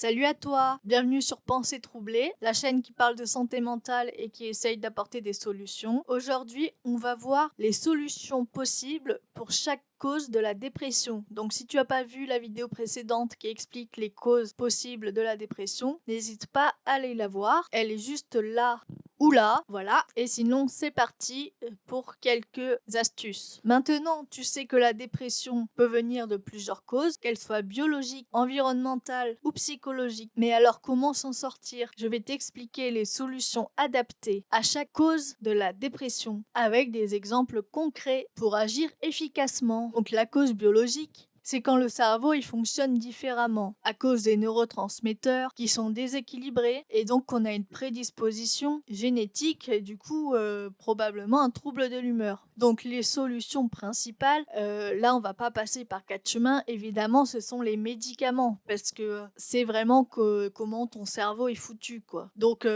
Salut à toi, bienvenue sur Pensée troublée, la chaîne qui parle de santé mentale et qui essaye d'apporter des solutions. Aujourd'hui, on va voir les solutions possibles pour chaque cause de la dépression. Donc si tu n'as pas vu la vidéo précédente qui explique les causes possibles de la dépression, n'hésite pas à aller la voir. Elle est juste là ou là, voilà. Et sinon, c'est parti pour quelques astuces. Maintenant, tu sais que la dépression peut venir de plusieurs causes, qu'elles soient biologiques, environnementales ou psychologiques. Mais alors, comment s'en sortir? Je vais t'expliquer les solutions adaptées à chaque cause de la dépression, avec des exemples concrets pour agir efficacement. Donc, la cause biologique, c'est quand le cerveau il fonctionne différemment à cause des neurotransmetteurs qui sont déséquilibrés et donc on a une prédisposition génétique et du coup probablement un trouble de l'humeur. Donc les solutions principales, là on va pas passer par quatre chemins, évidemment ce sont les médicaments parce que c'est vraiment comment ton cerveau est foutu quoi. Donc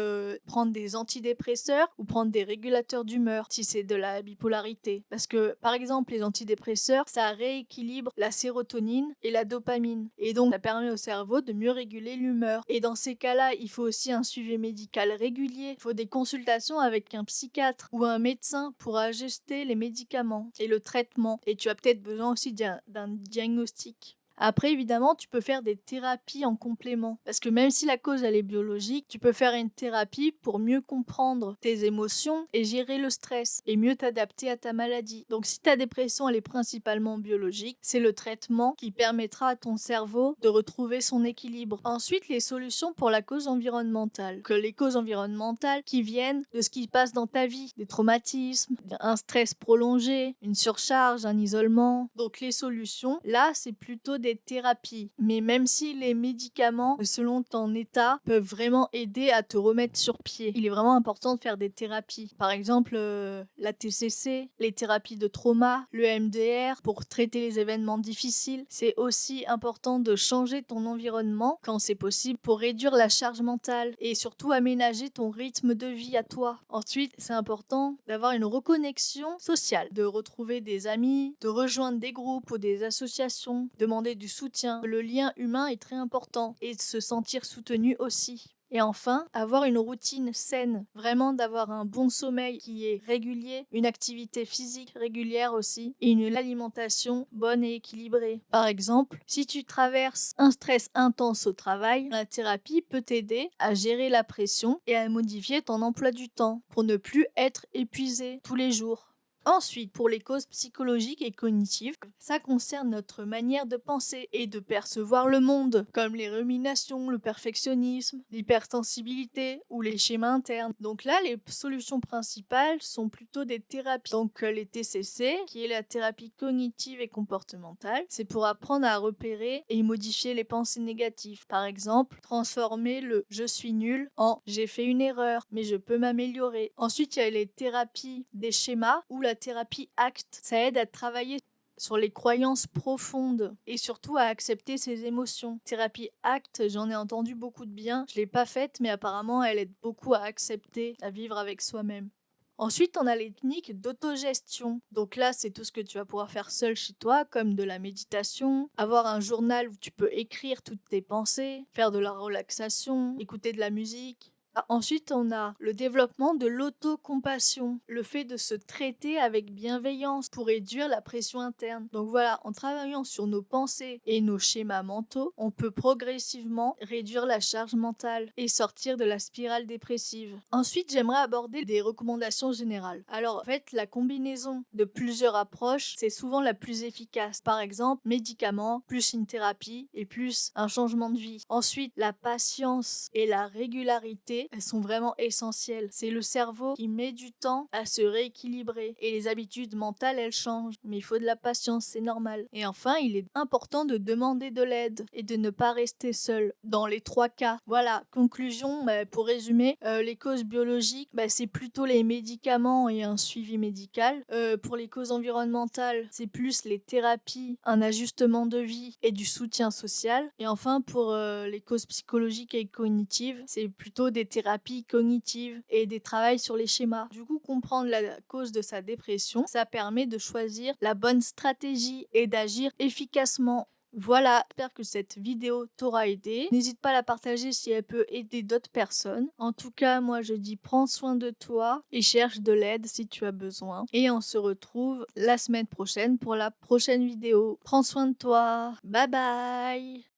prendre des antidépresseurs ou prendre des régulateurs d'humeur si c'est de la bipolarité. Parce que par exemple les antidépresseurs ça rééquilibre la sérotonine et la dopamine. Et donc, ça permet au cerveau de mieux réguler l'humeur. Et dans ces cas-là, il faut aussi un suivi médical régulier. Il faut des consultations avec un psychiatre ou un médecin pour ajuster les médicaments et le traitement. Et tu as peut-être besoin aussi d'un diagnostic. Après, évidemment, tu peux faire des thérapies en complément. Parce que même si la cause, elle est biologique, tu peux faire une thérapie pour mieux comprendre tes émotions et gérer le stress et mieux t'adapter à ta maladie. Donc, si ta dépression, elle est principalement biologique, c'est le traitement qui permettra à ton cerveau de retrouver son équilibre. Ensuite, les solutions pour la cause environnementale. Que les causes environnementales qui viennent de ce qui se passe dans ta vie, des traumatismes, un stress prolongé, une surcharge, un isolement. Donc, les solutions, là, c'est plutôt des thérapies. Mais même si les médicaments, selon ton état, peuvent vraiment aider à te remettre sur pied, il est vraiment important de faire des thérapies. Par exemple, la TCC, les thérapies de trauma, le MDR, pour traiter les événements difficiles. C'est aussi important de changer ton environnement quand c'est possible pour réduire la charge mentale et surtout aménager ton rythme de vie à toi. Ensuite, c'est important d'avoir une reconnexion sociale, de retrouver des amis, de rejoindre des groupes ou des associations, demander du soutien. Le lien humain est très important et de se sentir soutenu aussi. Et enfin, avoir une routine saine, vraiment d'avoir un bon sommeil qui est régulier, une activité physique régulière aussi, et une alimentation bonne et équilibrée. Par exemple, si tu traverses un stress intense au travail, la thérapie peut t'aider à gérer la pression et à modifier ton emploi du temps pour ne plus être épuisé tous les jours. Ensuite, pour les causes psychologiques et cognitives, ça concerne notre manière de penser et de percevoir le monde, comme les ruminations, le perfectionnisme, l'hypersensibilité ou les schémas internes. Donc là, les solutions principales sont plutôt des thérapies. Donc les TCC, qui est la thérapie cognitive et comportementale, c'est pour apprendre à repérer et modifier les pensées négatives. Par exemple, transformer le je suis nul en j'ai fait une erreur, mais je peux m'améliorer. Ensuite, il y a les thérapies des schémas ou la thérapie ACT. Ça aide à travailler sur les croyances profondes et surtout à accepter ses émotions. Thérapie ACT, j'en ai entendu beaucoup de bien. Je l'ai pas faite, mais apparemment, elle aide beaucoup à accepter, à vivre avec soi-même. Ensuite, on a les techniques d'autogestion. Donc là, c'est tout ce que tu vas pouvoir faire seul chez toi, comme de la méditation, avoir un journal où tu peux écrire toutes tes pensées, faire de la relaxation, écouter de la musique. Ensuite, on a le développement de l'autocompassion, le fait de se traiter avec bienveillance pour réduire la pression interne. Donc voilà, en travaillant sur nos pensées et nos schémas mentaux, on peut progressivement réduire la charge mentale et sortir de la spirale dépressive. Ensuite, j'aimerais aborder des recommandations générales. Alors, en fait, la combinaison de plusieurs approches, c'est souvent la plus efficace. Par exemple, médicaments, plus une thérapie et plus un changement de vie. Ensuite, la patience et la régularité elles sont vraiment essentielles. C'est le cerveau qui met du temps à se rééquilibrer et les habitudes mentales, elles changent. Mais il faut de la patience, c'est normal. Et enfin, il est important de demander de l'aide et de ne pas rester seul dans les trois cas. Voilà, conclusion, pour résumer, les causes biologiques, c'est plutôt les médicaments et un suivi médical. Pour les causes environnementales, c'est plus les thérapies, un ajustement de vie et du soutien social. Et enfin, pour les causes psychologiques et cognitives, c'est plutôt des thérapies cognitives et des travails sur les schémas. Du coup, comprendre la cause de sa dépression, ça permet de choisir la bonne stratégie et d'agir efficacement. Voilà, j'espère que cette vidéo t'aura aidé. N'hésite pas à la partager si elle peut aider d'autres personnes. En tout cas, moi je dis prends soin de toi et cherche de l'aide si tu as besoin. Et on se retrouve la semaine prochaine pour la prochaine vidéo. Prends soin de toi. Bye bye.